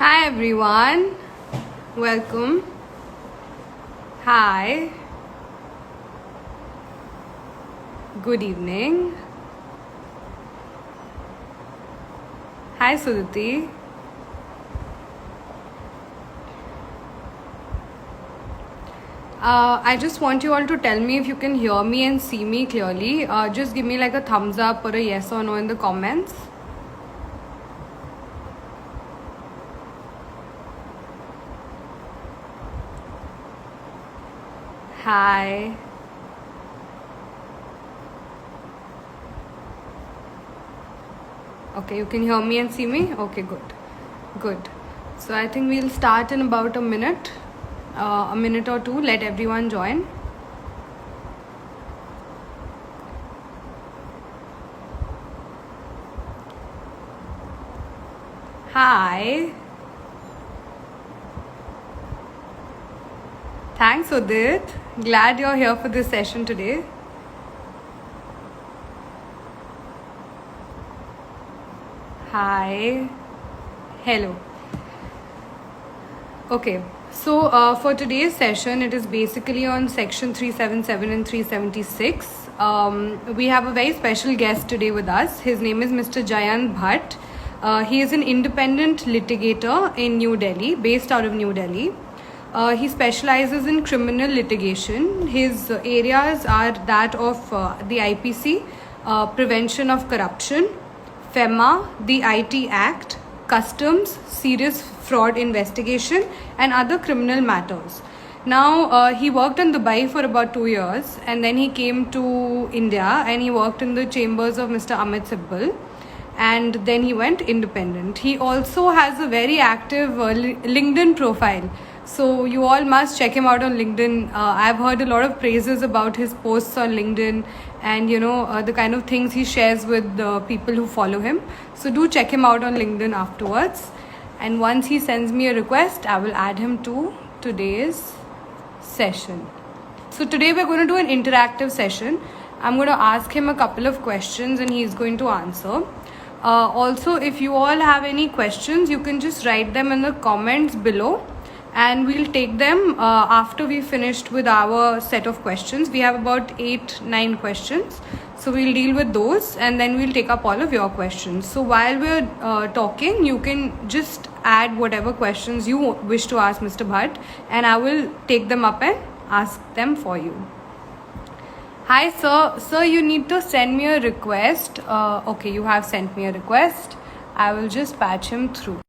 Hi everyone, welcome. Hi, good evening. Hi Sudhiti. I just want you all to tell me if you can hear me and see me clearly. Just give me like a thumbs up or a yes or no in the comments. Hi. Okay, you can hear me and see me? Okay, good. Good. So I think we'll start in about a minute or two. Let everyone join. Hi. Thanks, Udit. Glad you're here for this session today. Hi. Hello. Okay. So for today's session, it is basically on section 377 and 376. We have a very special guest today with us. His name is Mr. Jayant Bhatt. He is an independent litigator in New Delhi, based out of New Delhi. He specializes in criminal litigation. His areas are that of the IPC, prevention of corruption, FEMA, the IT Act, customs, serious fraud investigation, and other criminal matters. Now, he worked in Dubai for about 2 years, and then he came to India and he worked in the chambers of Mr. Amit Sibbal, and then he went independent. He also has a very active LinkedIn profile. So you all must check him out on LinkedIn. I've heard a lot of praises about his posts on LinkedIn and the kind of things he shares with the people who follow him. So do check him out on LinkedIn afterwards. And once he sends me a request, I will add him to today's session. So today we're going to do an interactive session. I'm going to ask him a couple of questions and he's going to answer. Also, if you all have any questions, you can just write them in the comments below and we'll take them after we finished with our set of questions. We have about 8-9 questions. So we'll deal with those and then we'll take up all of your questions. So while we're talking, you can just add whatever questions you wish to ask Mr. Bhatt and I will take them up and ask them for you. Hi sir. Sir, you need to send me a request. Okay, you have sent me a request. I will just patch him through.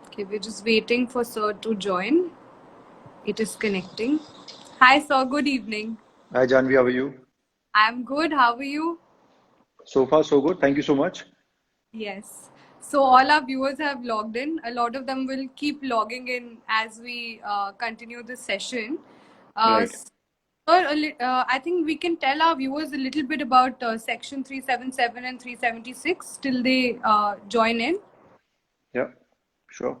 Okay, we're just waiting for sir to join. It is connecting. Hi sir, good evening. Hi, Janvi, how are you? I'm good. How are you? So far, so good. Thank you so much. Yes. So all our viewers have logged in. A lot of them will keep logging in as we continue this session. Right. Sir, I think we can tell our viewers a little bit about section 377 and 376 till they join in. Yeah, sure.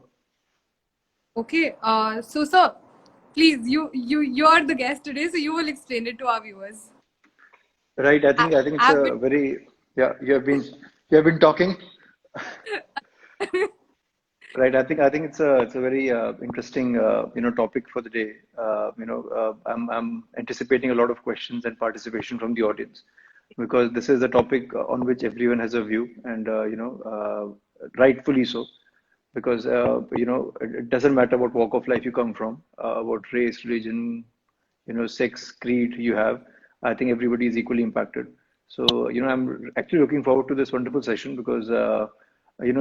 Okay. So sir, please, you're the guest today, so you will explain it to our viewers. Right. I think it's I've a been very yeah. You have been talking. Right. I think it's a very interesting topic for the day. I'm anticipating a lot of questions and participation from the audience because this is a topic on which everyone has a view and rightfully so. Because it doesn't matter what walk of life you come from, what race, religion, sex, creed you have. I think everybody is equally impacted. So I'm actually looking forward to this wonderful session because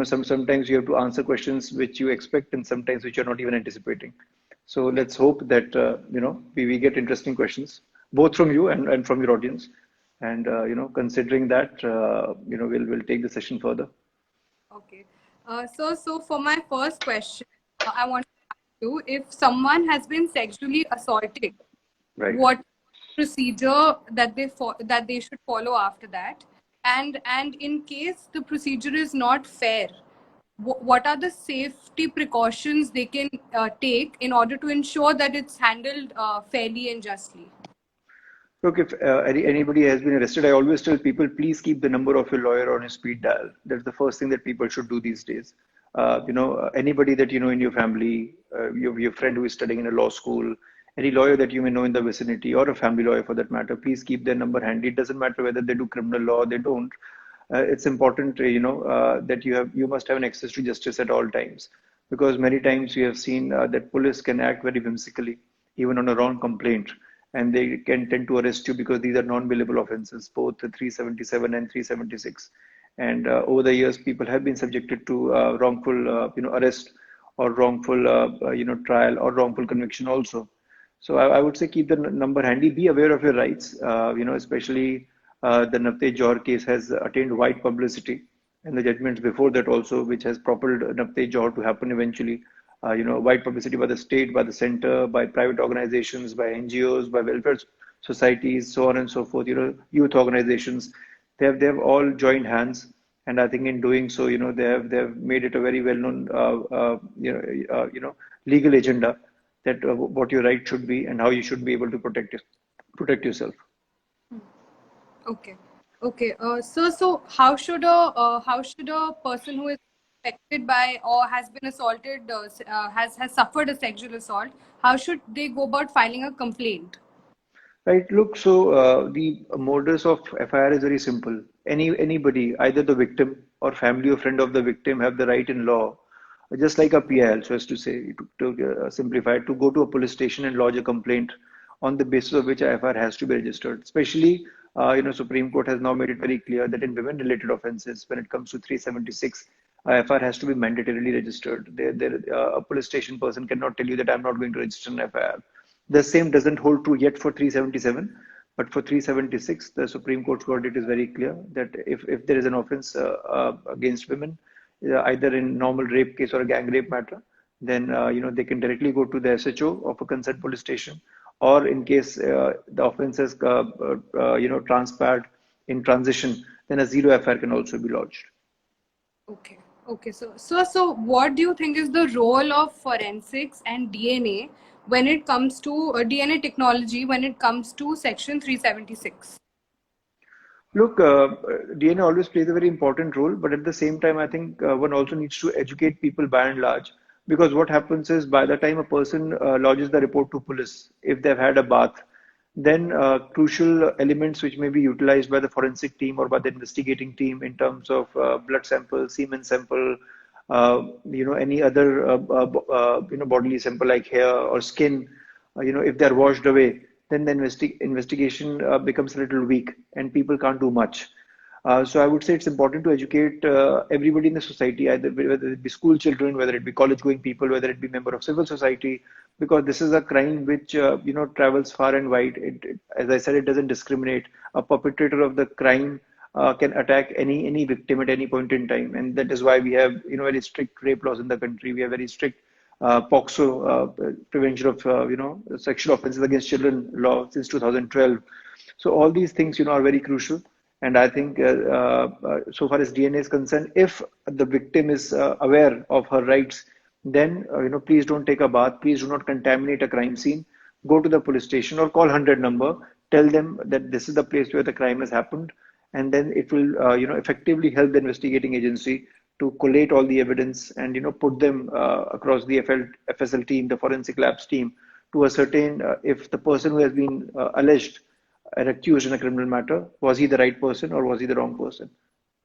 sometimes you have to answer questions which you expect and sometimes which you're not even anticipating. So let's hope that we get interesting questions both from you and from your audience. And considering that, we'll take the session further. okay. So for my first question, I want to ask you if someone has been sexually assaulted, Right. what procedure that they should follow after that, and in case the procedure is not fair, what are the safety precautions they can take in order to ensure that it's handled fairly and justly? Look, if anybody has been arrested, I always tell people, please keep the number of your lawyer on your speed dial. That's the first thing that people should do these days. Anybody that you know in your family, your friend who is studying in a law school, any lawyer that you may know in the vicinity, or a family lawyer for that matter, please keep their number handy. It doesn't matter whether they do criminal law or they don't. It's important, that you must have an access to justice at all times, because many times we have seen that police can act very whimsically, even on a wrong complaint, and they can tend to arrest you because these are non-billable offenses, both the 377 and 376. And over the years, people have been subjected to wrongful, arrest, or wrongful, trial, or wrongful conviction also. So I would say keep the number handy. Be aware of your rights. Especially the Navteej Johar case has attained wide publicity, and the judgments before that also, which has propelled Navteej Johar to happen eventually. Wide publicity by the state, by the center, by private organizations, by NGOs, by welfare societies, so on and so forth. Youth organizations, they have all joined hands, and I think in doing so, they have made it a very well-known, legal agenda, that what your right should be and how you should be able to protect yourself. Okay. Okay. So how should a person who is affected by or has been assaulted, has suffered a sexual assault, how should they go about filing a complaint? Right. Look, so the modus of FIR is very simple. Anybody, either the victim or family or friend of the victim, have the right in law, just like a PIL, so as to say, to simplify it, to go to a police station and lodge a complaint, on the basis of which a FIR has to be registered. Especially, Supreme Court has now made it very clear that in women-related offences, when it comes to 376, FIR has to be mandatorily registered. A police station person cannot tell you that I'm not going to register an FIR. The same doesn't hold true yet for 377, but for 376, the Supreme Court's verdict is very clear that if there is an offense against women, either in normal rape case or a gang rape matter, then they can directly go to the SHO of a concerned police station, or in case the offense has transpired in transition, then a zero FIR can also be lodged. Okay. Okay. So what do you think is the role of forensics and DNA when it comes to DNA technology when it comes to Section 376? Look, DNA always plays a very important role, but at the same time, I think one also needs to educate people by and large. Because what happens is, by the time a person lodges the report to police, if they've had a bath, then crucial elements which may be utilized by the forensic team or by the investigating team in terms of blood sample, semen sample, any other bodily sample like hair or skin, if they're washed away, then the investigation becomes a little weak and people can't do much. So I would say it's important to educate everybody in the society, either whether it be school children, whether it be college-going people, whether it be member of civil society, because this is a crime which travels far and wide. As I said, it doesn't discriminate. A perpetrator of the crime can attack any victim at any point in time, and that is why we have very strict rape laws in the country. We have very strict POCSO, prevention of sexual offences against children law since 2012. So all these things are very crucial. And I think so far as DNA is concerned, if the victim is aware of her rights, then please don't take a bath. Please do not contaminate a crime scene. Go to the police station or call 100 number. Tell them that this is the place where the crime has happened, and then it will effectively help the investigating agency to collate all the evidence and put them across the FSL team, the forensic labs team, to ascertain if the person who has been alleged and accused in a criminal matter, was he the right person or was he the wrong person?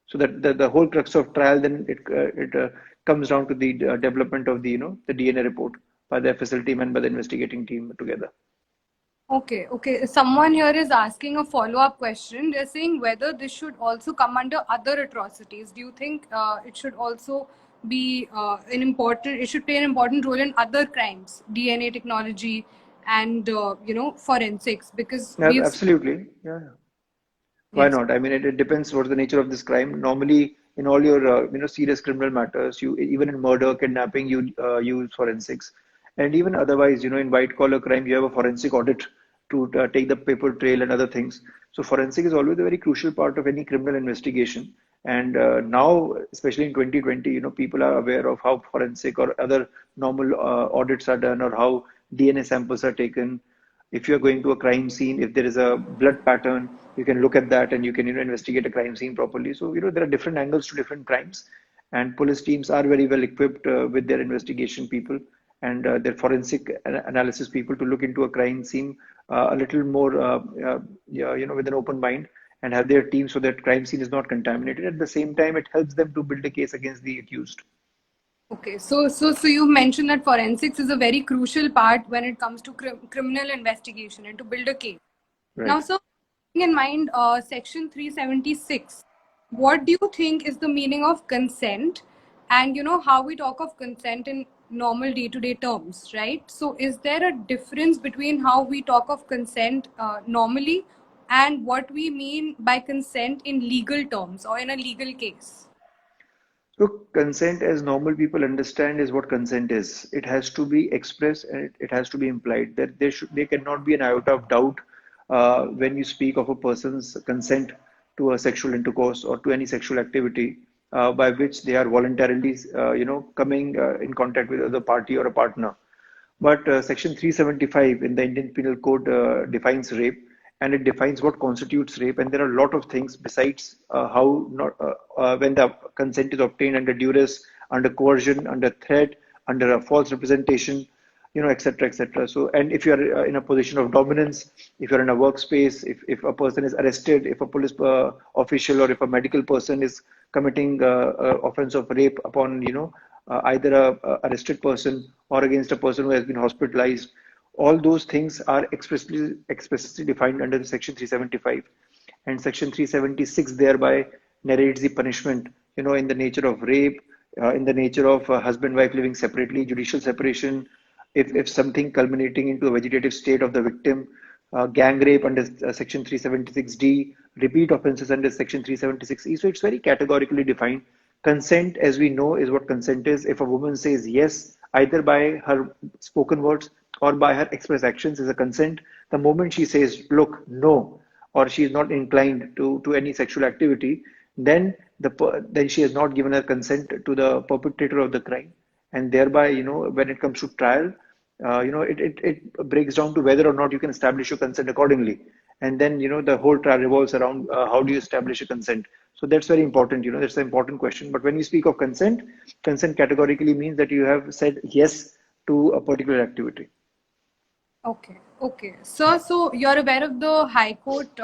So that the whole crux of trial, then it comes down to the development of the the DNA report by the FSL team and by the investigating team together. Okay, okay. Someone here is asking a follow-up question. They're saying whether this should also come under other atrocities. Do you think it should also be it should play an important role in other crimes, DNA technology and, forensics? Because we've Absolutely, yeah. Why yes. not? I mean, it depends what's the nature of this crime. Normally, in all your serious criminal matters, you even in murder, kidnapping, you use forensics, and even otherwise, in white collar crime, you have a forensic audit to take the paper trail and other things. So forensic is always a very crucial part of any criminal investigation. And now, especially in 2020, people are aware of how forensic or other normal audits are done, or how DNA samples are taken. If you're going to a crime scene, if there is a blood pattern, you can look at that and you can, investigate a crime scene properly. So, there are different angles to different crimes, and police teams are very well equipped with their investigation people and their forensic analysis people to look into a crime scene a little more, yeah, with an open mind, and have their team so that crime scene is not contaminated. At the same time, it helps them to build a case against the accused. Okay, so you mentioned that forensics is a very crucial part when it comes to criminal investigation and to build a case. Right. Now, so keeping in mind Section 376, what do you think is the meaning of consent? And how we talk of consent in normal day-to-day terms, right? So, is there a difference between how we talk of consent normally and what we mean by consent in legal terms or in a legal case? So consent, as normal people understand, is what consent is. It has to be expressed and it has to be implied. That there cannot be an iota of doubt when you speak of a person's consent to a sexual intercourse or to any sexual activity by which they are voluntarily, coming in contact with other party or a partner. But Section 375 in the Indian Penal Code defines rape, and it defines what constitutes rape. And there are a lot of things besides how not when the consent is obtained under duress, under coercion, under threat, under a false representation, etc., etc. So, and if you are in a position of dominance, if you're in a workspace, if a person is arrested, if a police official or if a medical person is committing offense of rape upon, either a arrested person or against a person who has been hospitalized, all those things are expressly defined under the Section 375, and Section 376 thereby narrates the punishment, in the nature of rape, in the nature of husband-wife living separately, judicial separation, if something culminating into a vegetative state of the victim, gang rape under Section 376D, repeat offenses under Section 376E. So it's very categorically defined. Consent, as we know, is what consent is. If a woman says yes, either by her spoken words or by her express actions, is a consent. The moment she says, look, no, or she is not inclined to any sexual activity, then then she has not given her consent to the perpetrator of the crime. And thereby, when it comes to trial, it breaks down to whether or not you can establish your consent accordingly. And then, the whole trial revolves around how do you establish a consent. So that's very important, that's an important question. But when we speak of consent, consent categorically means that you have said yes to a particular activity. Okay, okay. So you're aware of the High Court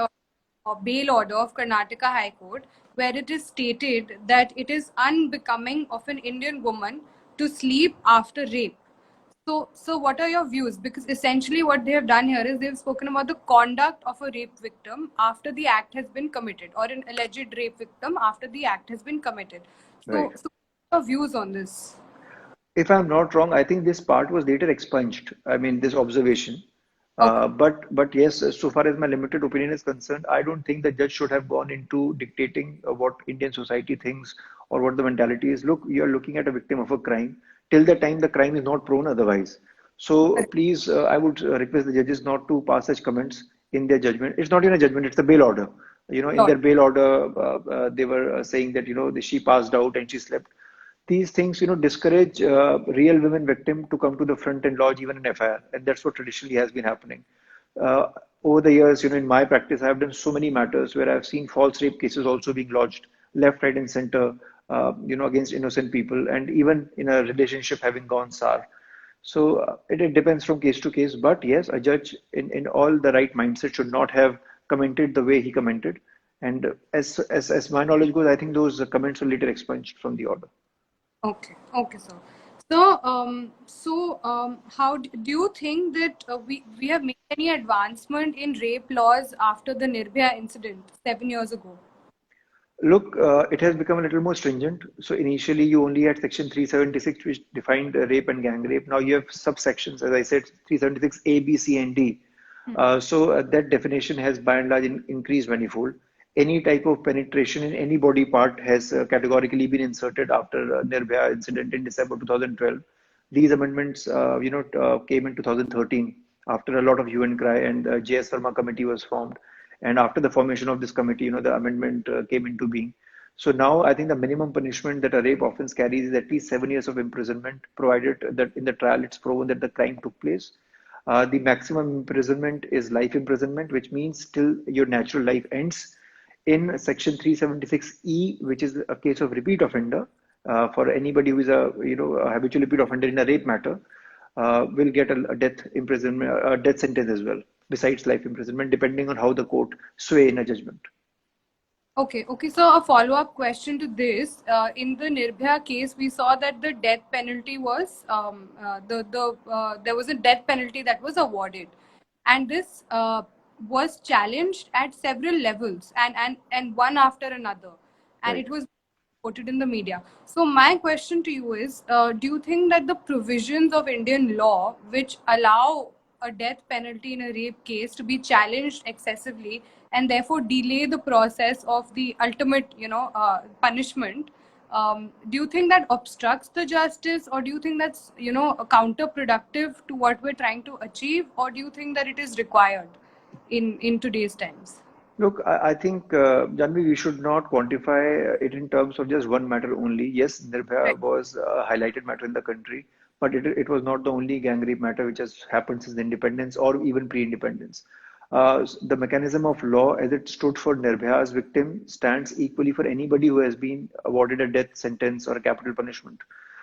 bail order of Karnataka High Court, where it is stated that it is unbecoming of an Indian woman to sleep after rape. So what are your views? Because essentially what they have done here is they've spoken about the conduct of a rape victim after the act has been committed, or an alleged rape victim after the act has been committed. Right. So what are your views on this? If I'm not wrong, I think this part was later expunged. I mean, this observation. Okay. But yes, so far as my limited opinion is concerned, I don't think the judge should have gone into dictating what Indian society thinks or what the mentality is. Look, you're looking at a victim of a crime till the time the crime is not proven otherwise. So please, I would request the judges not to pass such comments in their judgment. It's not even a judgment; it's the bail order. In their bail order, they were saying that she passed out and she slept. These things, discourage real women victim to come to the front and lodge even an FIR, and that's what traditionally has been happening. Over the years, in my practice, I've done so many matters where I've seen false rape cases also being lodged left, right, and center, against innocent people, and even in a relationship having gone sour. So it depends from case to case, but yes, a judge in all the right mindset should not have commented the way he commented. And as my knowledge goes, I think those comments were later expunged from the order. Okay, okay, sir. So, how do you think that we have made any advancement in rape laws after the Nirbhaya incident 7 years ago? Look, it has become a little more stringent. So initially, you only had Section 376, which defined rape and gang rape. Now you have subsections, as I said, 376 A, B, C, and D. So that definition has by and large increased manifold. Any type of penetration in any body part has categorically been inserted after Nirbhaya incident in December 2012. These amendments, came in 2013 after a lot of hue and cry, and J.S. Verma committee was formed. And after the formation of this committee, the amendment came into being. So now I think the minimum punishment that a rape offense carries is at least 7 years of imprisonment, provided that in the trial it's proven that the crime took place. The maximum imprisonment is life imprisonment, which means till your natural life ends. In Section 376E, which is a case of repeat offender, for anybody who is a habitual repeat offender in a rape matter, will get a death imprisonment, a death sentence as well, besides life imprisonment, depending on how the court sway in a judgment. Okay. So a follow-up question to this: in the Nirbhaya case, we saw that the death penalty was there was a death penalty that was awarded, and this was challenged at several levels, and one after another, and Right. it was reported in the media. So my question to you is, do you think that the provisions of Indian law which allow a death penalty in a rape case to be challenged excessively and therefore delay the process of the ultimate, punishment, do you think that obstructs the justice, or do you think that's, counterproductive to what we're trying to achieve, or do you think that it is required in today's times? Look, I think, Janvi, we should not quantify it in terms of just one matter only. Yes, Right. Nirbhaya was a highlighted matter in the country, but it was not the only gang rape matter which has happened since independence or even pre-independence. The mechanism of law, as it stood for Nirbhaya's victim, stands equally for anybody who has been awarded a death sentence or a capital punishment.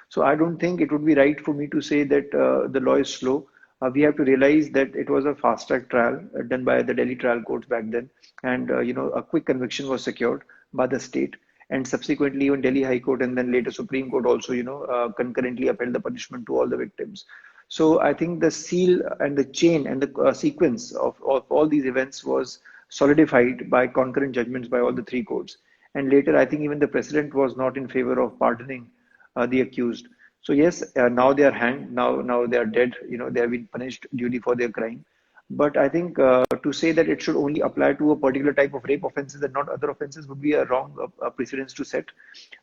So I don't think it would be right for me to say that the law is slow. We have to realize that it was a fast track trial done by the Delhi trial courts back then, and a quick conviction was secured by the state, and subsequently even Delhi High Court and then later Supreme Court also concurrently upheld the punishment to all the victims. So I think the seal and the chain and the sequence of all these events was solidified by concurrent judgments by all the three courts. And later, I think even the president was not in favor of pardoning the accused. So yes, now they are hanged. Now they are dead. They have been punished duly for their crime. But I think to say that it should only apply to a particular type of rape offenses and not other offenses would be a wrong precedence to set.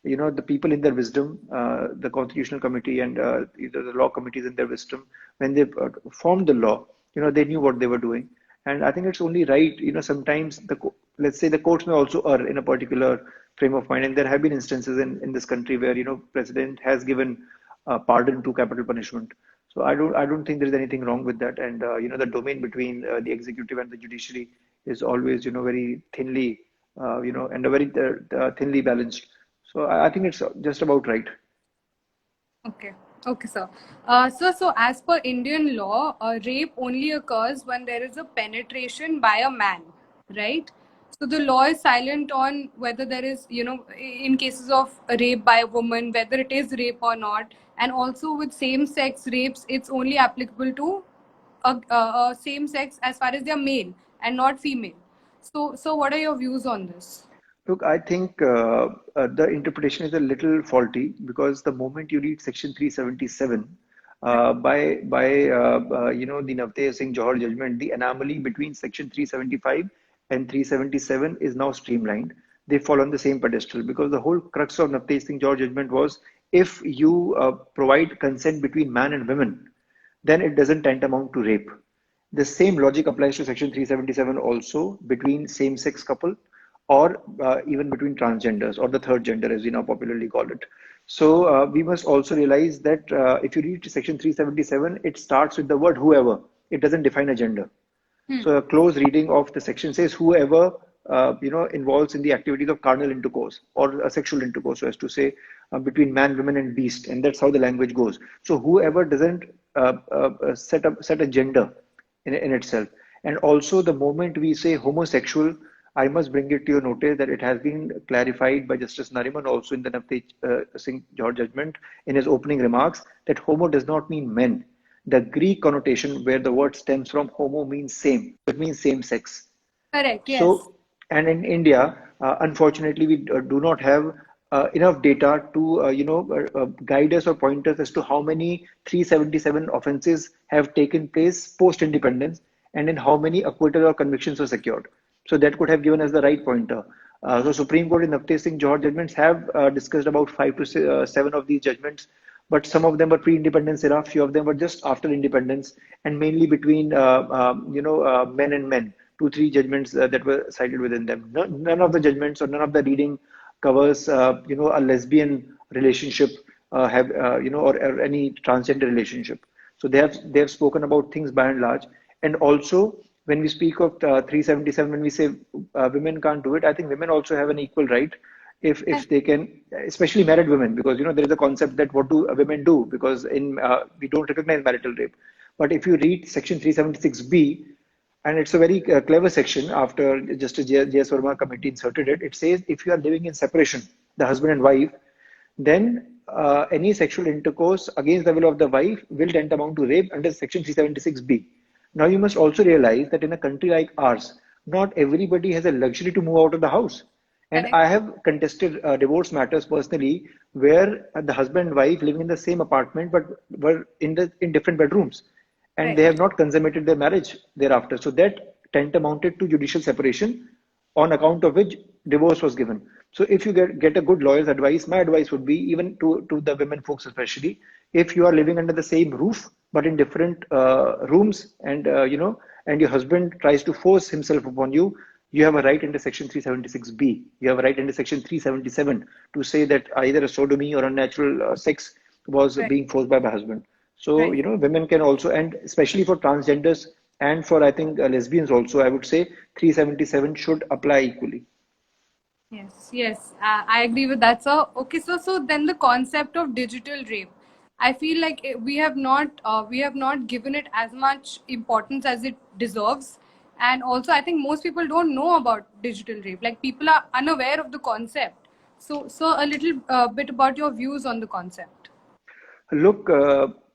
The people in their wisdom, the Constitutional Committee and either the law committees in their wisdom, when they formed the law, they knew what they were doing. And I think it's only right, sometimes let's say the courts may also err in a particular frame of mind. And there have been instances in this country where, president has given pardon to capital punishment. So I don't think there's anything wrong with that. And the domain between the executive and the judiciary is always very thinly and a very thinly balanced. So I think it's just about right. Okay. Okay, sir. So as per Indian law, rape only occurs when there is a penetration by a man, right? So the law is silent on whether there is, in cases of rape by a woman, whether it is rape or not. And also with same-sex rapes, it's only applicable to a same sex as far as they're male and not female. So what are your views on this? Look, I think the interpretation is a little faulty because the moment you read Section 377, by the Navtej Singh Johar judgment, the anomaly between Section 375 and 377 is now streamlined. They fall on the same pedestal because the whole crux of Navtej Singh Johar judgment was if you provide consent between man and women, then it doesn't tantamount to rape. The same logic applies to Section 377 also between same-sex couple or even between transgenders or the third gender, as we now popularly call it. So we must also realize that if you read Section 377, it starts with the word whoever. It doesn't define a gender. So a close reading of the section says whoever involves in the activities of carnal intercourse or a sexual intercourse, so as to say between man, woman, and beast, and that's how the language goes. So whoever doesn't set a gender in itself, and also the moment we say homosexual, I must bring it to your notice that it has been clarified by Justice Nariman also in the Navtej Singh Johar judgment in his opening remarks that homo does not mean men. The Greek connotation where the word stems from homo means same. It means same sex. Correct, yes. So, and in India, unfortunately, we do not have enough data to, guide us or point us as to how many 377 offenses have taken place post-independence and in how many acquittal or convictions were secured. So that could have given us the right pointer. So Supreme Court in Navtej Singh Johar judgments have discussed about 5 to 7 of these judgments, but some of them were pre-independence era, few of them were just after independence, and mainly between men and men. 2, 3 judgments that were cited within them. None of the judgments or none of the reading covers a lesbian relationship, or any transgender relationship. So they have spoken about things by and large. And also, when we speak of 377, when we say women can't do it, I think women also have an equal right if they can, especially married women, because there is a concept that what do women do, because in we don't recognize marital rape. But if you read section 376B, and it's a very clever section after Justice J.S. Verma committee inserted it. It says if you are living in separation, the husband and wife, then any sexual intercourse against the will of the wife will tantamount to rape under section 376B. Now you must also realize that in a country like ours, not everybody has a luxury to move out of the house. And Correct. I have contested divorce matters personally where the husband and wife living in the same apartment but were in different bedrooms, and they Right. have not consummated their marriage thereafter. So that tantamounted to judicial separation, on account of which divorce was given. So if you get a good lawyer's advice, my advice would be, even to the women folks especially, if you are living under the same roof but in different rooms, and your husband tries to force himself upon you, you have a right under section 376B. You have a right under section 377 to say that either a sodomy or unnatural sex was Right. being forced by my husband. So, Right. women can also, and especially for transgenders and for, I think, lesbians also, I would say 377 should apply equally. Yes, yes, I agree with that. So, okay, so then the concept of digital rape, I feel like we have not given it as much importance as it deserves, and also I think most people don't know about digital rape. Like people are unaware of the concept. So a little bit about your views on the concept. Look,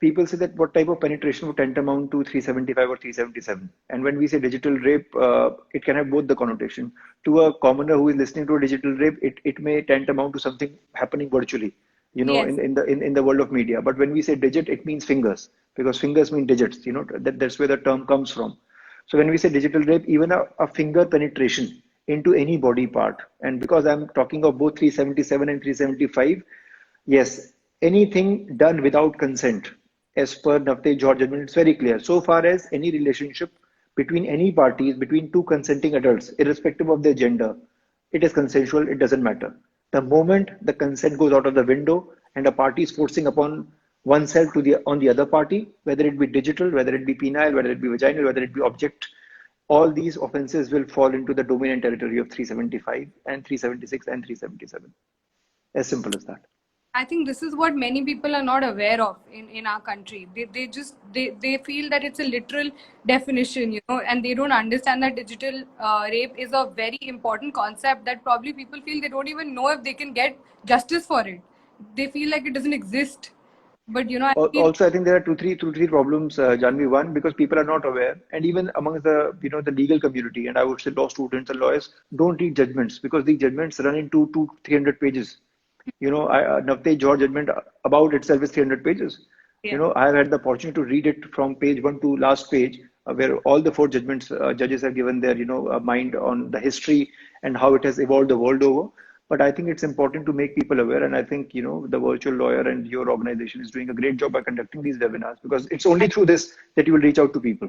people say that what type of penetration would tantamount to 375 or 377. And when we say digital rape, it can have both the connotation. To a commoner who is listening to a digital rape, it may tantamount to something happening virtually, Yes, in the world of media. But when we say digit, it means fingers, because fingers mean digits, that's where the term comes from. So when we say digital rape, even a finger penetration into any body part, and because I'm talking of both 377 and 375, yes, anything done without consent, as per Navtej George judgment, it's very clear. So far as any relationship between any parties, between two consenting adults, irrespective of their gender, it is consensual, it doesn't matter. The moment the consent goes out of the window and a party is forcing upon oneself on the other party, whether it be digital, whether it be penile, whether it be vaginal, whether it be object, all these offenses will fall into the domain and territory of 375 and 376 and 377. As simple as that. I think this is what many people are not aware of in our country. They feel that it's a literal definition, and they don't understand that digital rape is a very important concept that probably people feel they don't even know if they can get justice for it. They feel like it doesn't exist. But I feel Also, I think there are two, three problems, Janvi. One, because people are not aware, and even among the legal community, and I would say law students and lawyers don't read judgments, because the judgments run into 300 pages. Navtej George judgment about itself is 300 pages. yeah. I've had the opportunity to read it from page one to last page, where all the four judgments judges have given their mind on the history and how it has evolved the world over. But I think it's important to make people aware, and I think the virtual lawyer and your organization is doing a great job by conducting these webinars, because it's only through this that you will reach out to people.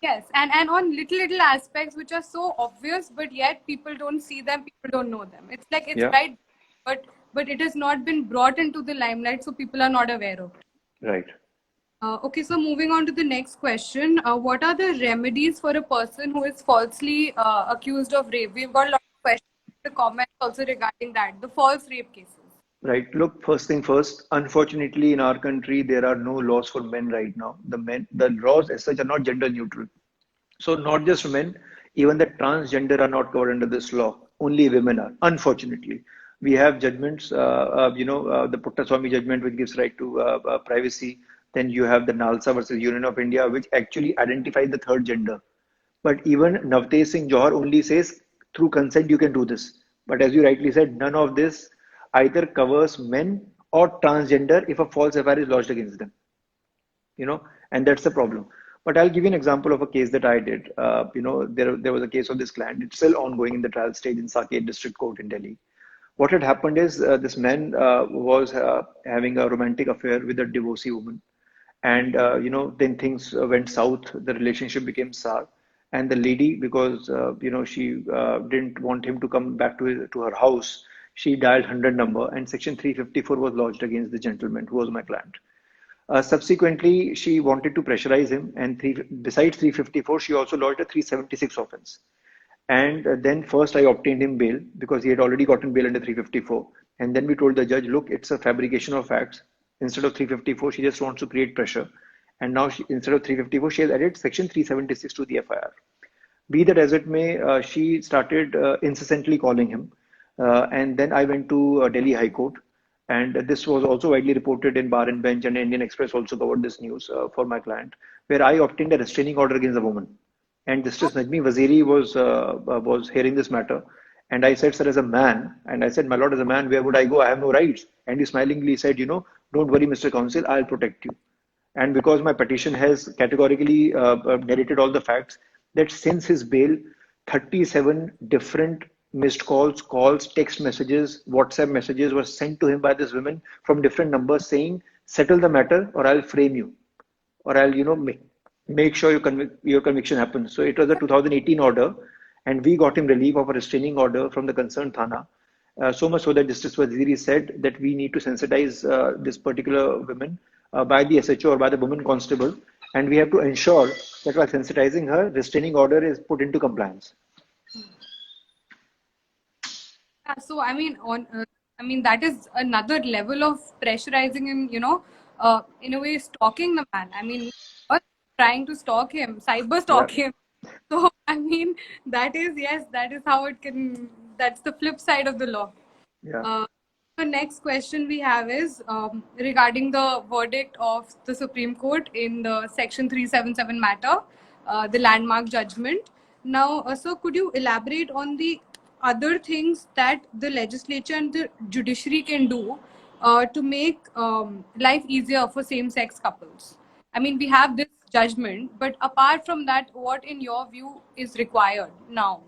Yes, and on little aspects which are so obvious, but yet people don't see them, people don't know them. It's like it's Yeah, right, but it has not been brought into the limelight, so people are not aware of it. right. Okay, so moving on to the next question. What are the remedies for a person who is falsely accused of rape? We've got a lot of questions in the comments also regarding that, the false rape cases. Right. Look, first thing first, unfortunately, in our country, there are no laws for men right now. The laws as such are not gender neutral. So not just men, even the transgender are not covered under this law. Only women are, unfortunately. We have judgments, the Puttaswamy judgment, which gives right to privacy. Then you have the Nalsa versus Union of India, which actually identifies the third gender. But even Navtej Singh Johar only says through consent you can do this. But as you rightly said, none of this either covers men or transgender if a false FIR is lodged against them. And that's the problem. But I'll give you an example of a case that I did. There was a case of this client. It's still ongoing in the trial stage in Saket District Court in Delhi. What had happened is this man was having a romantic affair with a divorcee woman, and then things went south. The relationship became sour, and the lady, because she didn't want him to come back to her house, she dialed 100 number, and section 354 was lodged against the gentleman who was my client. Subsequently, she wanted to pressurize him, and besides 354, she also lodged a 376 offense. And then first I obtained him bail because he had already gotten bail under 354. And then we told the judge, look, it's a fabrication of facts. Instead of 354, she just wants to create pressure. And now instead of 354, she has added section 376 to the FIR. Be that as it may, she started incessantly calling him. And then I went to Delhi High Court. And this was also widely reported in Bar and Bench, and Indian Express also covered this news for my client, where I obtained a restraining order against the woman. And Justice Najmi Waziri was hearing this matter. And I said, sir, as a man, and I said, my lord, as a man, where would I go? I have no rights. And he smilingly said, don't worry, Mr. Counsel, I'll protect you. And because my petition has categorically narrated all the facts, that since his bail, 37 different missed calls, text messages, WhatsApp messages were sent to him by this woman from different numbers saying, settle the matter or I'll frame you, or I'll, make sure your conviction happens. So it was a 2018 order, and we got him relief of a restraining order from the concerned Thana. So much so that Justice Waziri said that we need to sensitize this particular woman by the SHO or by the woman constable, and we have to ensure that while sensitizing her, restraining order is put into compliance. So that is another level of pressurizing him, in a way stalking the man. Not trying to stalk him, cyber stalk him. So that is how it can. That's the flip side of the law. Yeah. The next question we have is regarding the verdict of the Supreme Court in the Section 377 matter, the landmark judgment. Now, so could you elaborate on the other things that the legislature and the judiciary can do to make life easier for same-sex couples? We have this judgment, but apart from that, what in your view is required now?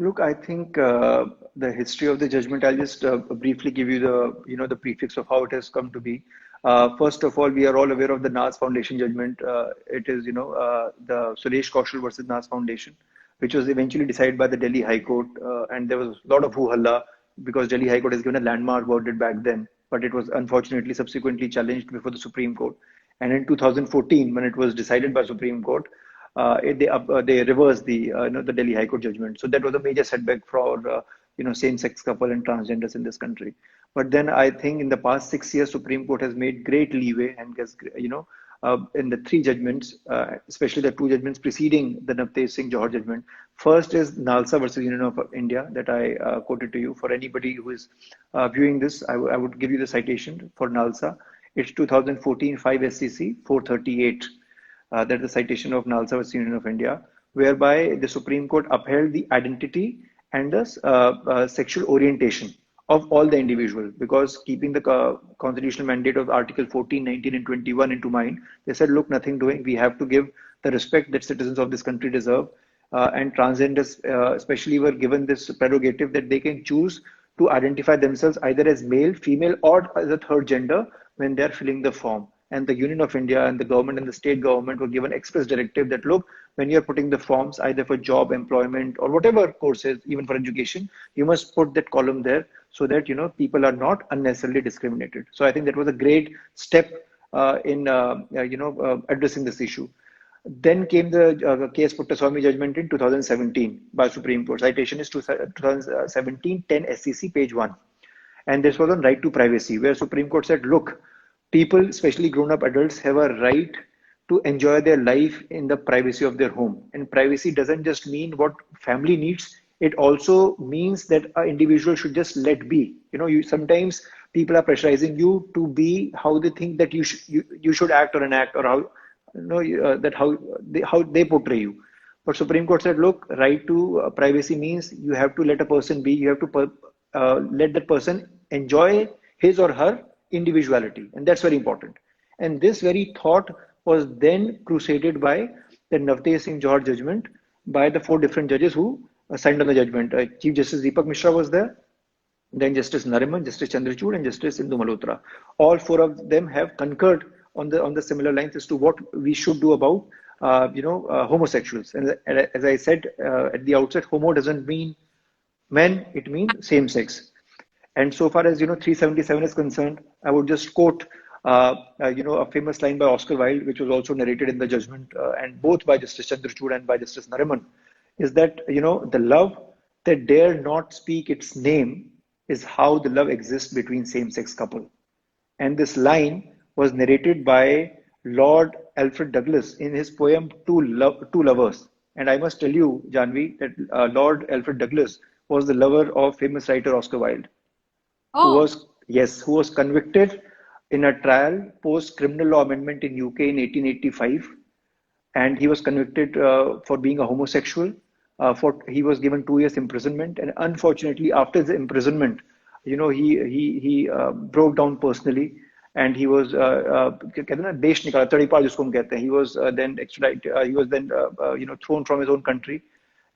Look, I think the history of the judgment, I'll just briefly give you the prefix of how it has come to be. First of all, we are all aware of the Nas Foundation judgment. It is, the Suresh Kaushal versus Nas Foundation, which was eventually decided by the Delhi High Court. And there was a lot of hoo-halla because Delhi High Court has given a landmark verdict back then, but it was unfortunately subsequently challenged before the Supreme Court. And in 2014, when it was decided by Supreme Court, they reversed the Delhi High Court judgment. So that was a major setback for same-sex couple and transgenders in this country. But then I think in the past 6 years, Supreme Court has made great leeway and has in the three judgments, especially the two judgments preceding the Navtej Singh Johar judgment. First is Nalsa versus Union of India that I quoted to you. For anybody who is viewing this, I would give you the citation for Nalsa. It's 2014 5 SCC 438. That's the citation of Nalsa versus Union of India, whereby the Supreme Court upheld the identity and the sexual orientation of all the individual, because keeping the constitutional mandate of Article 14, 19, and 21 into mind, they said, look, nothing doing. We have to give the respect that citizens of this country deserve. And transgenders especially were given this prerogative that they can choose to identify themselves either as male, female, or as a third gender when they're filling the form. And the Union of India and the government and the state government were given express directive that, look, when you're putting the forms either for job, employment, or whatever courses, even for education, you must put that column there so that, people are not unnecessarily discriminated. So I think that was a great step in addressing this issue. Then came the case Puttaswamy judgment in 2017 by Supreme Court. Citation is 2017 10 SCC page 1. And this was on right to privacy, where Supreme Court said, look, people, especially grown-up adults, have a right to enjoy their life in the privacy of their home. And privacy doesn't just mean what family needs. It also means that an individual should just let be. Sometimes people are pressurizing you to be how they think that you should act or enact, or how they portray you. But Supreme Court said, look, right to privacy means you have to let a person be. You have to let that person enjoy his or her individuality, and that's very important. And this very thought was then crusaded by the Navtej Singh Johar judgment by the 4 different judges who signed on the judgment. Chief Justice Deepak Mishra was there, then Justice Nariman, Justice Chandrachud, and Justice Indu Malhotra. All 4 of them have concurred on the similar lines as to what we should do about homosexuals. And as I said at the outset, homo doesn't mean men; it means same sex. And so far as 377 is concerned, I would just quote a famous line by Oscar Wilde, which was also narrated in the judgment, and both by Justice Chandrachud and by Justice Nariman, is that, the love that dare not speak its name is how the love exists between same-sex couple. And this line was narrated by Lord Alfred Douglas in his poem Two Lovers. And I must tell you, Janvi, that Lord Alfred Douglas was the lover of famous writer Oscar Wilde, who Oh, was, yes, who was convicted in a trial post criminal law amendment in UK in 1885, and he was convicted for being a homosexual. For He was given 2 years imprisonment, and unfortunately, after the imprisonment, he broke down personally, and he was कहते हैं ना देश निकाला तड़ीपार जिसको हम कहते हैं. He was then extradited. He was then thrown from his own country,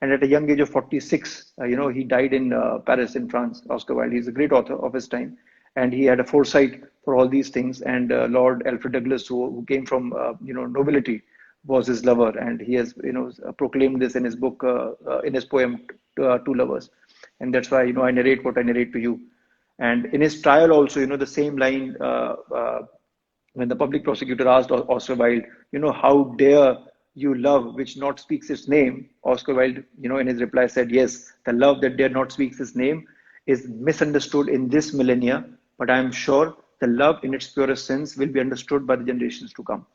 and at a young age of 46, he died in Paris, in France. Oscar Wilde. He's a great author of his time, and he had a foresight for all these things. And Lord Alfred Douglas, who came from nobility, was his lover, and he has proclaimed this in his book, in his poem Two Lovers, and that's why I narrate what I narrate to you. And in his trial also, the same line, when the public prosecutor asked Oscar Wilde, how dare you love which not speaks its name? Oscar Wilde, in his reply said, yes, the love that dare not speaks its name is misunderstood in this millennia, but I am sure the love in its purest sense will be understood by the generations to come.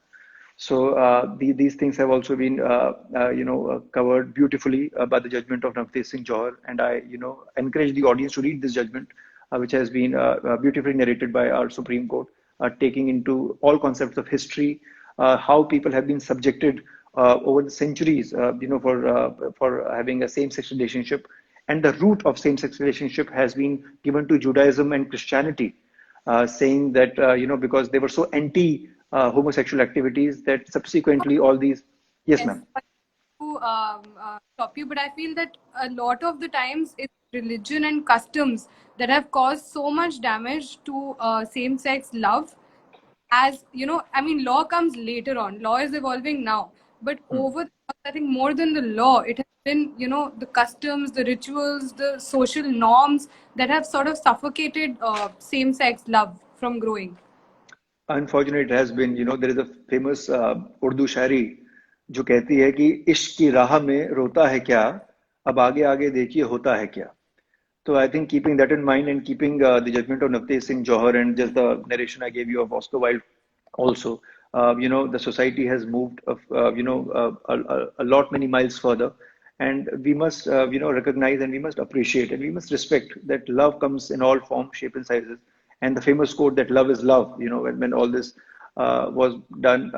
So these things have also been, covered beautifully by the judgment of Navtesh Singh Johar, and I, encourage the audience to read this judgment, which has been beautifully narrated by our Supreme Court, taking into all concepts of history, how people have been subjected over the centuries, for having a same-sex relationship, and the root of same-sex relationship has been given to Judaism and Christianity, saying that because they were so anti homosexual activities that subsequently all these. Yes, yes. ma'am. To stop you, but I feel that a lot of the times it's religion and customs that have caused so much damage to same-sex love. As I mean, law comes later on. Law is evolving now, but over, I think, more than the law, it has been the customs, the rituals, the social norms that have sort of suffocated same-sex love from growing. Unfortunate has been, there is a famous Urdu शायरी जो कहती है कि इश्क की राह में रोता है क्या, अब आगे आगे देखिए होता है क्या. So I think keeping that in mind, and keeping the judgment of Navtesh Singh Johar and just the narration I gave you of Oscar Wilde also, the society has moved, a lot many miles further, and we must, recognize, and we must appreciate, and we must respect that love comes in all forms, shape, and sizes. And the famous quote that love is love, when all this was done,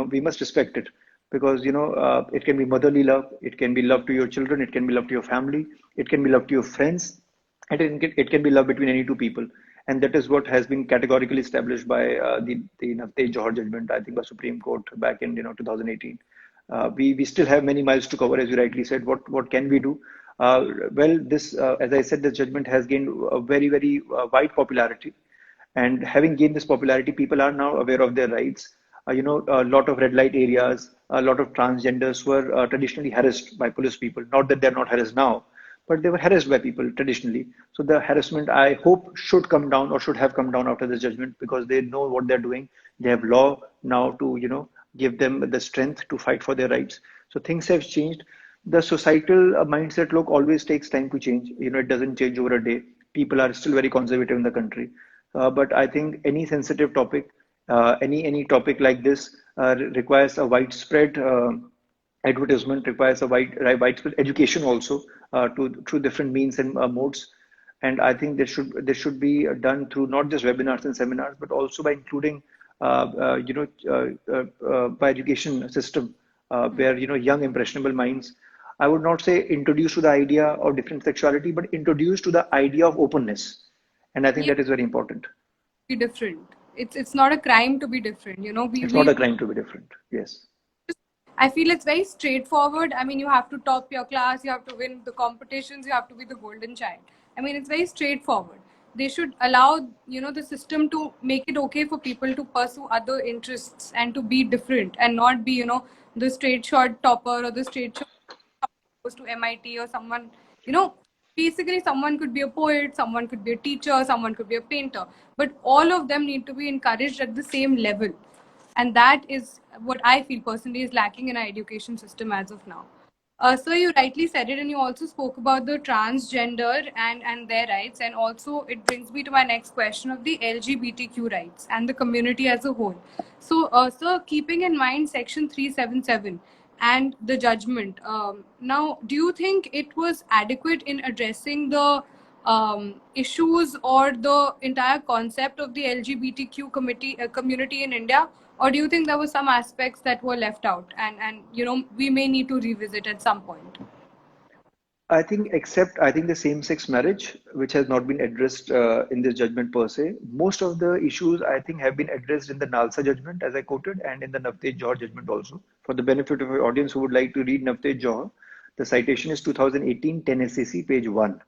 we must respect it, because it can be motherly love, it can be love to your children, it can be love to your family, it can be love to your friends, and it can be love between any two people. And that is what has been categorically established by the Navtesh Johar judgment, I think, by Supreme Court back in 2018. We still have many miles to cover, as you rightly said. What can we do? Well, this, as I said, this judgment has gained a very, very wide popularity, and having gained this popularity, people are now aware of their rights. A lot of red light areas, a lot of transgenders were traditionally harassed by police people. Not that they're not harassed now, but they were harassed by people traditionally. So the harassment, I hope, should come down, or should have come down after this judgment, because they know what they're doing. They have law now to, give them the strength to fight for their rights. So things have changed. The societal mindset, look, always takes time to change. It doesn't change over a day. People are still very conservative in the country. But I think any sensitive topic, any topic like this requires a widespread advertisement, requires a widespread education also, through different means and modes. And I think this should be done through not just webinars and seminars, but also by including by education system, where young impressionable minds, I would not say introduced to the idea of different sexuality, but introduced to the idea of openness. And I think Yeah, that is very important. be different. It's not a crime to be different. It's not a crime to be different. Yes. I feel it's very straightforward. I mean, you have to top your class, you have to win the competitions, you have to be the golden child. I mean, it's very straightforward. They should allow, the system to make it okay for people to pursue other interests and to be different, and not be, the straight shot topper, or the straight shot goes to MIT, or someone, basically someone could be a poet, someone could be a teacher, someone could be a painter, but all of them need to be encouraged at the same level. And that is what I feel personally is lacking in our education system as of now. So you rightly said it, and you also spoke about the transgender and their rights, and also it brings me to my next question of the LGBTQ rights and the community as a whole. So, sir, keeping in mind Section 377 and the judgment, now, do you think it was adequate in addressing the issues or the entire concept of the LGBTQ community in India, or do you think there were some aspects that were left out and we may need to revisit at some point? I think the same-sex marriage, which has not been addressed in this judgment per se, most of the issues I think have been addressed in the Nalsa judgment, as I quoted, and in the Navtej Johar judgment also. For the benefit of our audience who would like to read Navtej Johar, the citation is 2018 10 SAC, page 1.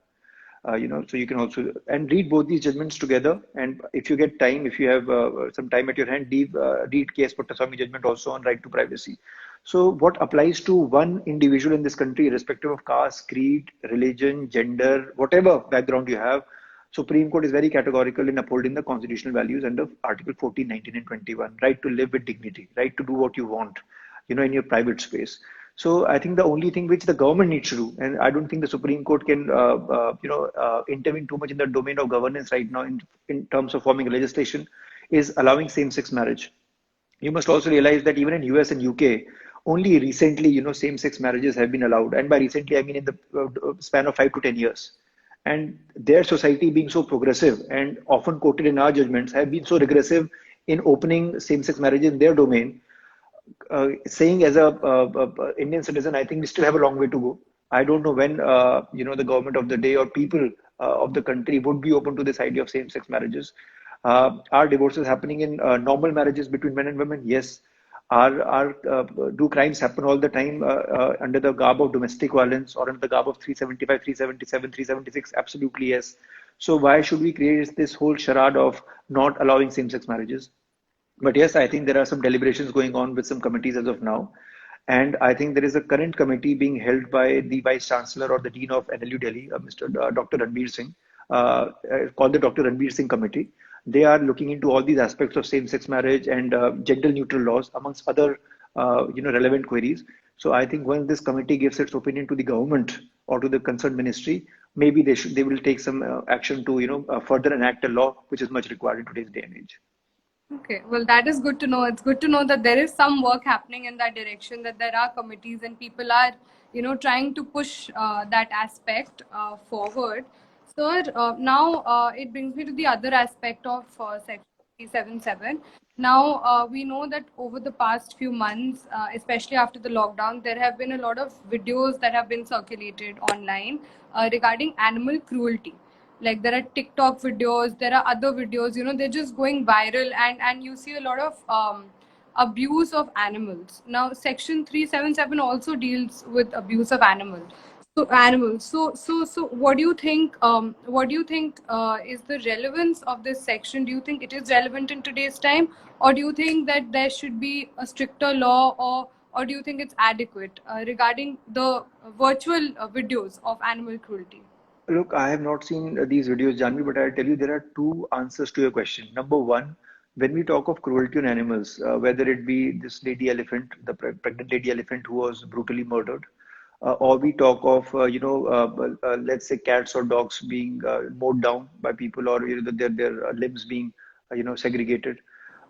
So you can also and read both these judgments together. And if you get time, if you have some time at your hand, read K.S. Puttaswamy judgment also on right to privacy. So what applies to one individual in this country, irrespective of caste, creed, religion, gender, whatever background you have, Supreme Court is very categorical in upholding the constitutional values under Article 14, 19, and 21. Right to live with dignity, right to do what you want, in your private space. So I think the only thing which the government needs to do, and I don't think the Supreme Court can, intervene too much in the domain of governance right now in terms of forming legislation, is allowing same-sex marriage. You must also realize that even in US and UK, only recently, same-sex marriages have been allowed. And by recently, I mean in the span of 5 to 10 years. And their society being so progressive and often quoted in our judgments have been so regressive in opening same-sex marriage in their domain, saying as a Indian citizen, I think we still have a long way to go. I don't know when the government of the day or people of the country would be open to this idea of same-sex marriages. Are divorces happening in normal marriages between men and women? Yes. Do crimes happen all the time under the garb of domestic violence or under the garb of 375, 377, 376? Absolutely yes. So why should we create this whole charade of not allowing same-sex marriages? But yes, I think there are some deliberations going on with some committees as of now. And I think there is a current committee being held by the Vice Chancellor or the Dean of NLU Delhi, Dr. Ranbir Singh, called the Dr. Ranbir Singh Committee. They are looking into all these aspects of same-sex marriage and gender-neutral laws, amongst other, relevant queries. So I think when this committee gives its opinion to the government or to the concerned ministry, maybe they will take some action to, further enact a law which is much required in today's day and age. Okay, well, that is good to know. It's good to know that there is some work happening in that direction, that there are committees and people are, trying to push that aspect forward. Sir, now it brings me to the other aspect of Section 377. Now, we know that over the past few months, especially after the lockdown, there have been a lot of videos that have been circulated online regarding animal cruelty. Like there are TikTok videos, there are other videos, they're just going viral, and you see a lot of abuse of animals. Now Section 377 also deals with abuse of animals. So what do you think, is the relevance of this section? Do you think it is relevant in today's time, or do you think that there should be a stricter law, or do you think it's adequate regarding the virtual videos of animal cruelty? Look, I have not seen these videos, Janvi, but I'll tell you there are two answers to your question. Number one, when we talk of cruelty on animals, whether it be this lady elephant, the pregnant lady elephant who was brutally murdered, or we talk of, let's say cats or dogs being mowed down by people, or their limbs being, segregated.